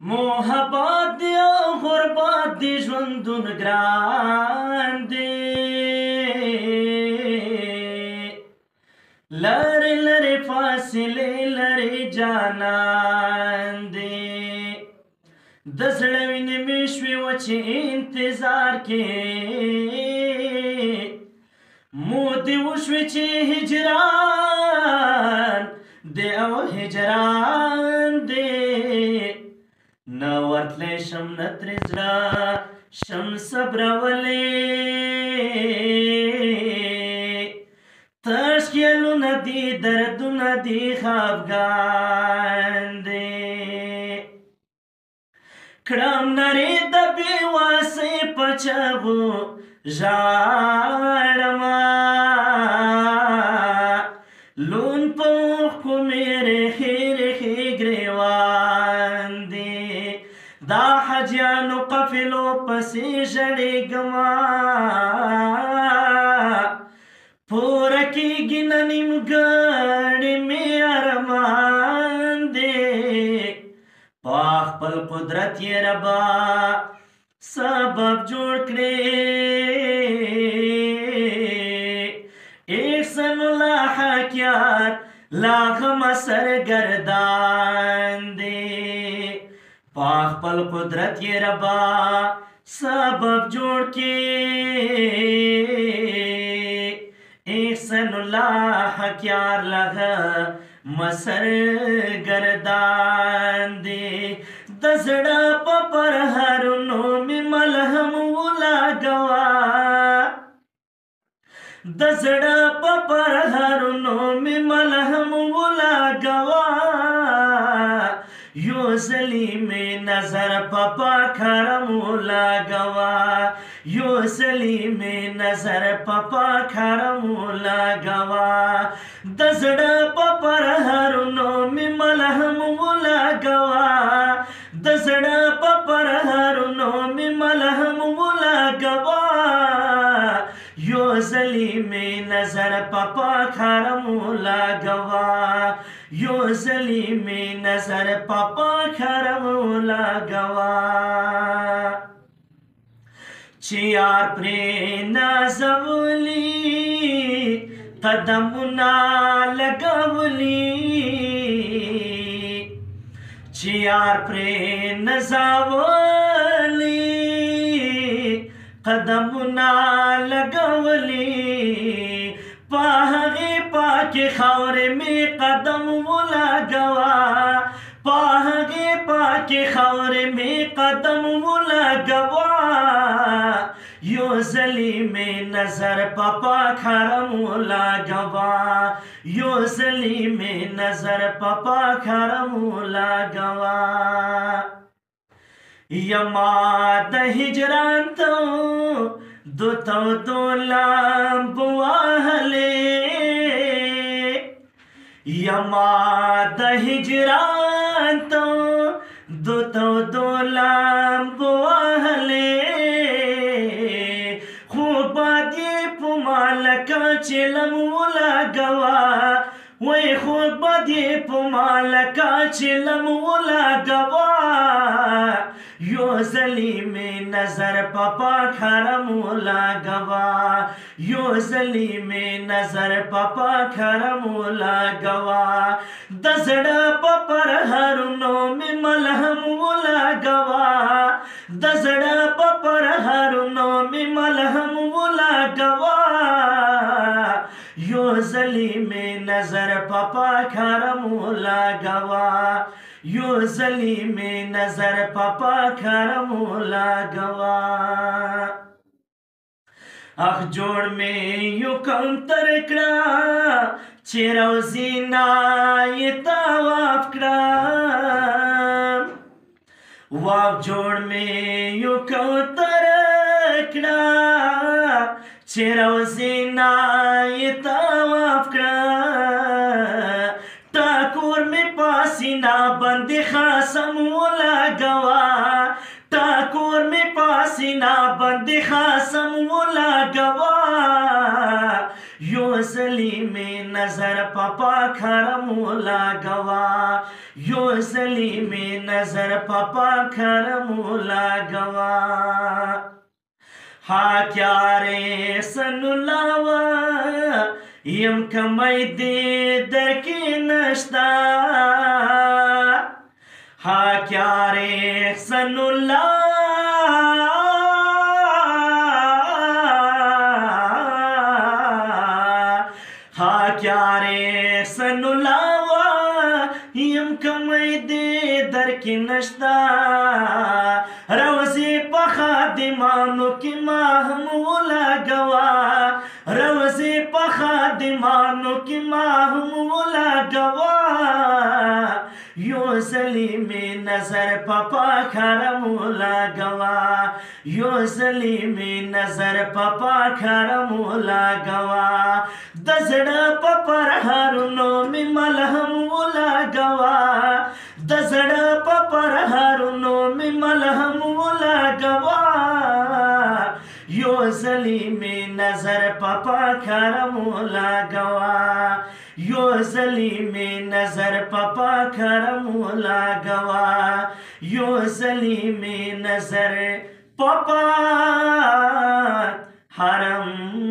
محبت دی او غربت دی ژوندون ګران دی لرې لرې فاصلې لرې جانان دی د زړه وینې مې شوې وچې انتظار کې مودې وشوې چې هجران دی او هجران دی نه ورتلی شم نه ترې زړه شم صبرولی تشکیلونه دي دردونه دي خفګان دی کړم نرې د بېواسۍ په چغو ژاړمه لون په اوښکو مې ریښې ریښې ګریوان دی دا حاجیانو قافلو پسې ژړېږمه پوره کېږي نه نیمګړی مې ارمان دی په خپل قدرت یې ربا سبب جوړ کړې احسان الله حکیار لا غمه سرګردان دی په خپل قدرت یې ربا سبب جوړ کړې احسان الله حکیار لا غمه سرګردان دی د زړه په پرهرونو مې ملهم ولګوه د زړه په پرهرونو مې ملهم ولګوه یو ځلې مې نظر په پاک حرم ولګوه یو ځلې مې نظر په پاک حرم ولګوه د زړه په پرهرونو مې ملهم ولګوه د زړه په پرهرونو مې ملهم ولګوه یو ځلې مې نظر په پاک حرم ولګوه یو ځلې مې نظر په پاک حرم ولګوه چې یار پرې نازولي قدمونه لګولي چې یار پرې نازولي قدمونه لګولي په هغې پاکې خاورې مې قدم ولګوه په هغې پاکې خاورې مې قدم ولګوه یو ځلې مې نظر په پاک حرم ولګوه یو ځلې مې نظر په پاک حرم ولګوه یما د هجران ته دو تودو لامبو وهلې یما د هجران ته دو تودو لامبو وهلې خوب دې په ما لکه چلم ولګوه وای خوب دې په ما لکه چلم ولګوه یو ځلې مې نظر په پاک حرم ولګوه یو ځلې مې نظر په پاک حرم ولګوه د زړه په پرهرونو مې ملهم ولګوه د زړه په پرهرونو مې ملهم ولګوه یو ځلې مې نظر په پاک حرم ولګوه یو ځلې مې نظر په پاک حرم ولګوه اخ جوړ مې یو کمتر کړه چې روزینا یې طواف کړم واف جوړ مې یو کمتر کړه چې روزینا یې طواف کړه ټاکور مې پاسینا باندې خاصم ولګوه ټاکور مې پاسینا باندې خاصم ولګوه یو ځلې زلی می نظر پپا کرم لگوا یو زلی می نظر پپا کرم لگوا حاکیاره سنولاوا یم کمی دی درکی نشتا حاکیاره سنولاوا حاکیاره سنولاوا یم کمی دی درکی نشتا روزی پا خادمانو کی ماهم لگوا روزی پا خادمانو کی ماهم لگوا یو زلی می نظر پپا کرم لگوا یو زلی می نظر پپا کرم لگوا دزڑا پپر هرونو می ملهم لگوا دزڑا پپر هرونو می ملهم لگوا یو زلی می نظر پپا کرم لگوا یو زلی می نظر پپا کرم لگوا یو زلی می نظر پپا حرم